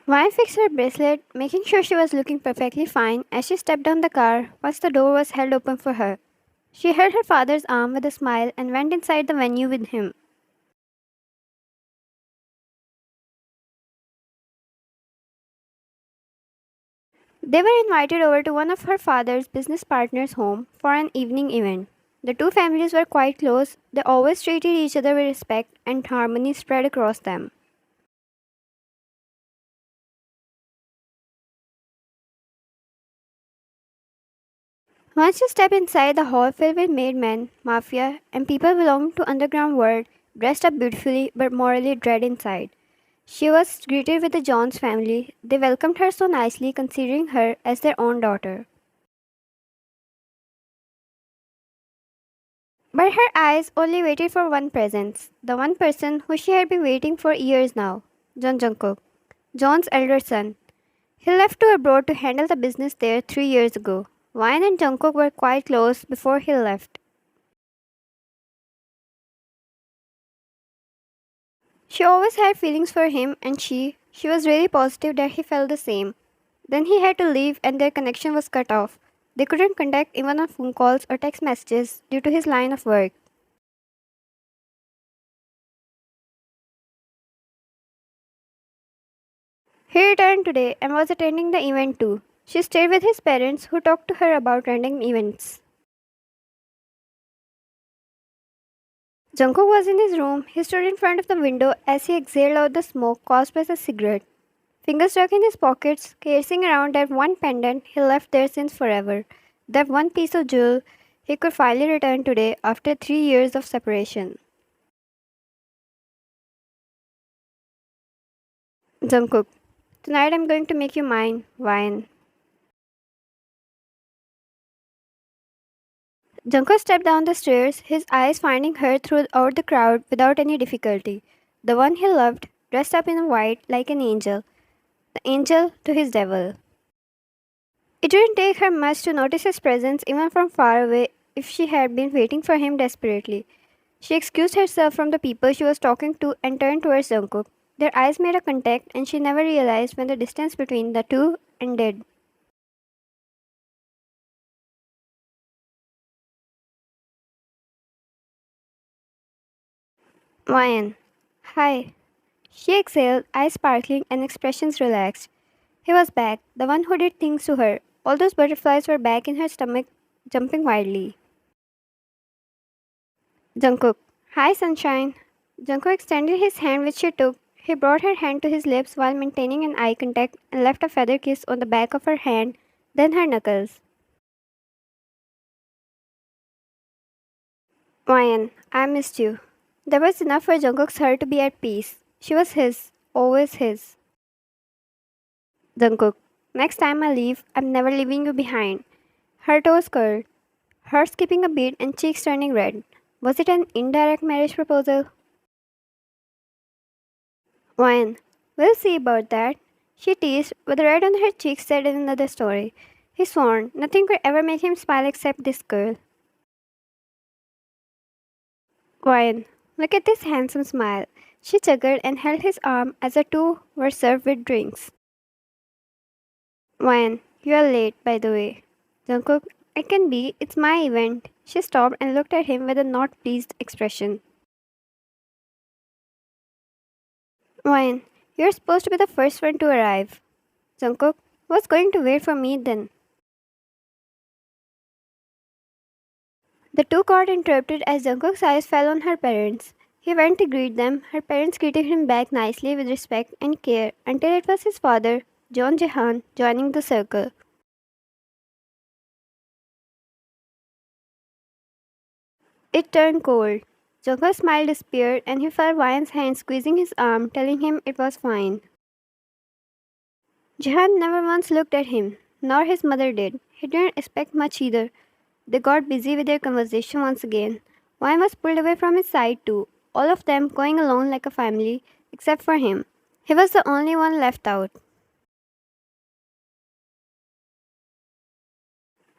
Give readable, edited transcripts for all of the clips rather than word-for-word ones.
Wine fixed her bracelet, making sure she was looking perfectly fine as she stepped down the car once the door was held open for her. She held her father's arm with a smile and went inside the venue with him. They were invited over to one of her father's business partners' home for an evening event. The two families were quite close, they always treated each other with respect and harmony spread across them. Once you step inside the hall filled with made men, mafia, and people belonging to underground world, dressed up beautifully but morally dread inside. She was greeted with the Jones family. They welcomed her so nicely, considering her as their own daughter. But her eyes only waited for one presence, the one person who she had been waiting for years now, Jungkook, John's elder son. He left to abroad to handle the business there 3 years ago. Wyan and Jungkook were quite close before he left. She always had feelings for him and she was really positive that he felt the same. Then he had to leave and their connection was cut off. They couldn't contact even on phone calls or text messages due to his line of work. He returned today and was attending the event too. She stayed with his parents who talked to her about random events. Jungkook was in his room. He stood in front of the window as he exhaled out the smoke caused by the cigarette. Fingers stuck in his pockets, casing around that one pendant he left there since forever. That one piece of jewel he could finally return today after 3 years of separation. Jungkook, tonight I'm going to make you mine, Wine. Jungkook stepped down the stairs, his eyes finding her throughout the crowd without any difficulty. The one he loved, dressed up in white like an angel. The angel to his devil. It didn't take her much to notice his presence even from far away if she had been waiting for him desperately. She excused herself from the people she was talking to and turned towards Jungkook. Their eyes made a contact and she never realized when the distance between the two ended. Ryan. Hi. She exhaled, eyes sparkling and expressions relaxed. He was back, the one who did things to her. All those butterflies were back in her stomach, jumping wildly. Jungkook. Hi, sunshine. Jungkook extended his hand, which she took. He brought her hand to his lips while maintaining an eye contact and left a feather kiss on the back of her hand, then her knuckles. Ryan, I missed you. There was enough for Jungkook's heart to be at peace. She was his, always his. Jungkook. Next time I leave, I'm never leaving you behind. Her toes curled, heart skipping a beat and cheeks turning red. Was it an indirect marriage proposal? Ryan, we'll see about that. She teased, but the red on her cheeks said in another story. He swore nothing could ever make him smile except this girl. Ryan, look at this handsome smile. She chuckled and held his arm as the two were served with drinks. Ryan, you are late, by the way. Jungkook, it can be, it's my event. She stopped and looked at him with a not pleased expression. Ryan, you're supposed to be the first one to arrive. Jungkook was going to wait for me then. The two got interrupted as Jungkook's eyes fell on her parents. He went to greet them. Her parents greeted him back nicely with respect and care until it was his father, John Jehan, joining the circle. It turned cold. Jungkook's smile disappeared and he felt Ryan's hand squeezing his arm, telling him it was fine. Jehan never once looked at him, nor his mother did. He didn't expect much either. They got busy with their conversation once again. Ryan was pulled away from his side too, all of them going alone like a family, except for him. He was the only one left out.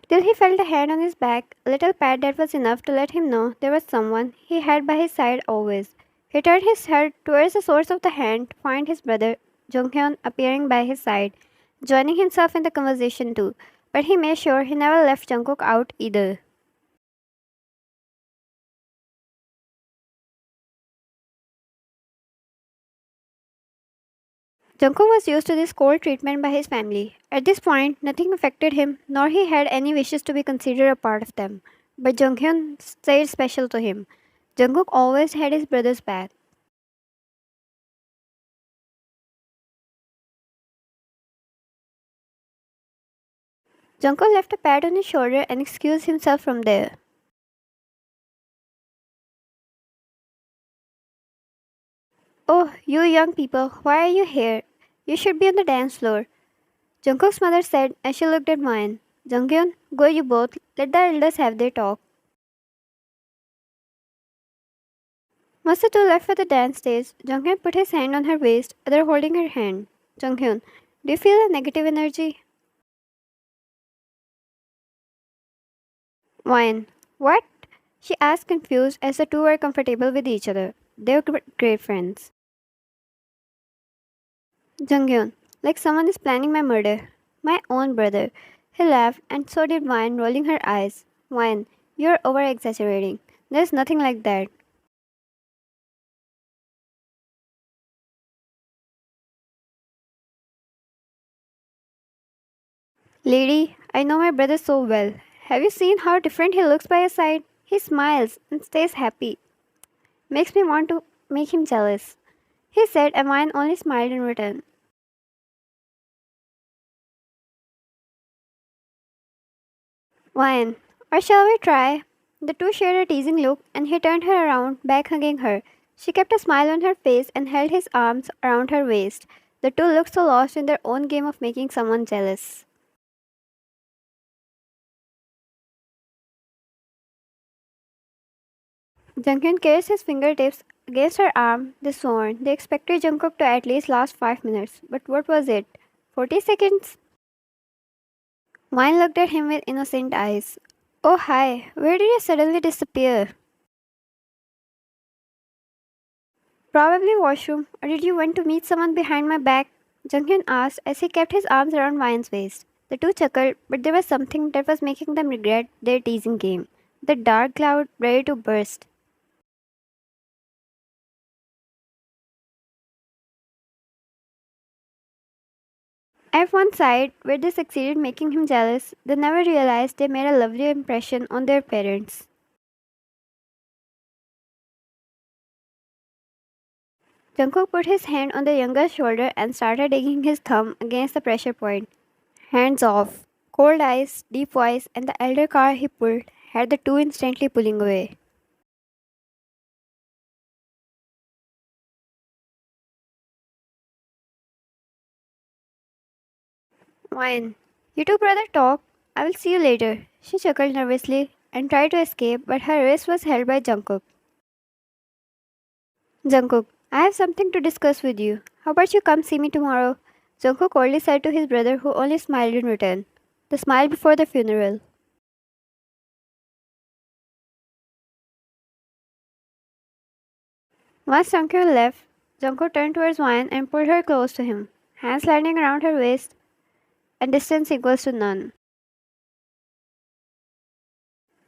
Till he felt a hand on his back, a little pat that was enough to let him know there was someone he had by his side always. He turned his head towards the source of the hand to find his brother, Jonghyun appearing by his side, joining himself in the conversation too, but he made sure he never left Jungkook out either. Jungkook was used to this cold treatment by his family. At this point, nothing affected him, nor he had any wishes to be considered a part of them. But Jonghyun stayed special to him. Jungkook always had his brother's back. Jungkook left a pat on his shoulder and excused himself from there. Oh, you young people, why are you here? You should be on the dance floor. Jungkook's mother said as she looked at mine. Junghyun, go you both, let the elders have their talk. Once the two left for the dance stage, Junghyun put his hand on her waist, other holding her hand. Junghyun, do you feel a negative energy? Wine. What? She asked confused as the two were comfortable with each other. They were great friends. Junghyun, like someone is planning my murder. My own brother. He laughed and so did Wine, rolling her eyes. Wine, you're over exaggerating. There's nothing like that. Lady, I know my brother so well. Have you seen how different he looks by your side? He smiles and stays happy. Makes me want to make him jealous. He said, and Wine only smiled in return. Wine, or shall we try? The two shared a teasing look, and he turned her around, back hugging her. She kept a smile on her face and held his arms around her waist. The two looked so lost in their own game of making someone jealous. Junghyun caressed his fingertips against her arm. They sworn. They expected Jungkook to at least last 5 minutes. But what was it? 40 seconds? Wine looked at him with innocent eyes. Oh, hi. Where did you suddenly disappear? Probably washroom. Or did you want to meet someone behind my back? Junghyun asked as he kept his arms around Wine's waist. The two chuckled, but there was something that was making them regret their teasing game. The dark cloud ready to burst. At one side, where they succeeded making him jealous, they never realized they made a lovely impression on their parents. Jungkook put his hand on the younger's shoulder and started digging his thumb against the pressure point. Hands off. Cold eyes, deep voice, and the elder car he pulled had the two instantly pulling away. Wine. You two brother talk. I will see you later. She chuckled nervously and tried to escape, but her wrist was held by Jungkook. Jungkook, I have something to discuss with you. How about you come see me tomorrow? Jungkook coldly said to his brother, who only smiled in return. The smile before the funeral. Once Jungkook left, Jungkook turned towards Wine and pulled her close to him, hands sliding around her waist and distance equals to none.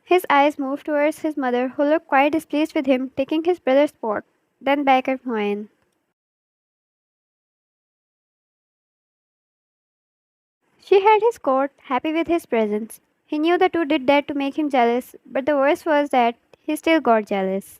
His eyes moved towards his mother, who looked quite displeased with him taking his brother's spot, then back at Wine. She held his coat, happy with his presence. He knew the two did that to make him jealous, but the worst was that he still got jealous.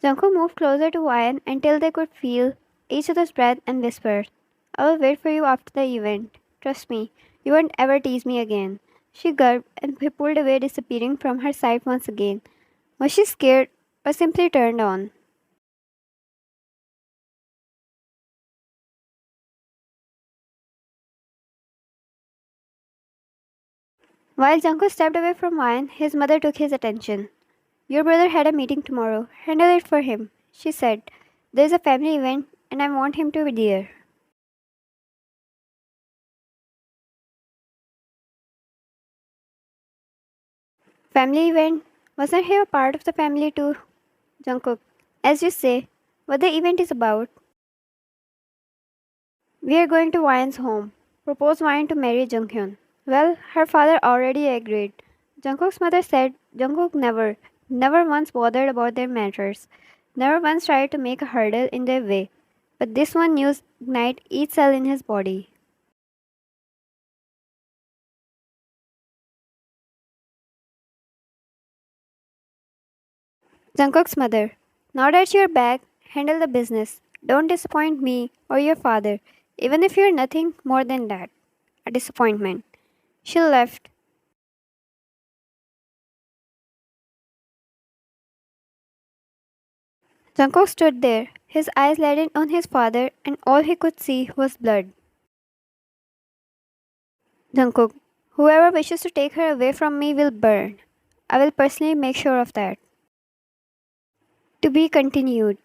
Jungkook moved closer to Wyan until they could feel each other's breath and whispered, I will wait for you after the event. Trust me, you won't ever tease me again. She gulped and he pulled away, disappearing from her sight once again. Was she scared or simply turned on? While Jungkook stepped away from Wyan, his mother took his attention. Your brother had a meeting tomorrow. Handle it for him, she said. There's a family event and I want him to be there. Family event? Wasn't he a part of the family too? Jungkook. As you say, what the event is about. We are going to Wyan's home. Propose Wyan to marry Junghyun. Well, her father already agreed. Jungkook's mother said Jungkook never once bothered about their matters, never once tried to make a hurdle in their way. But this one news ignited each cell in his body. Jungkook's mother, now that you're back, handle the business. Don't disappoint me or your father, even if you're nothing more than that, a disappointment. She left. Jungkook stood there, his eyes leaden on his father, and all he could see was blood. Jungkook, whoever wishes to take her away from me will burn. I will personally make sure of that. To be continued.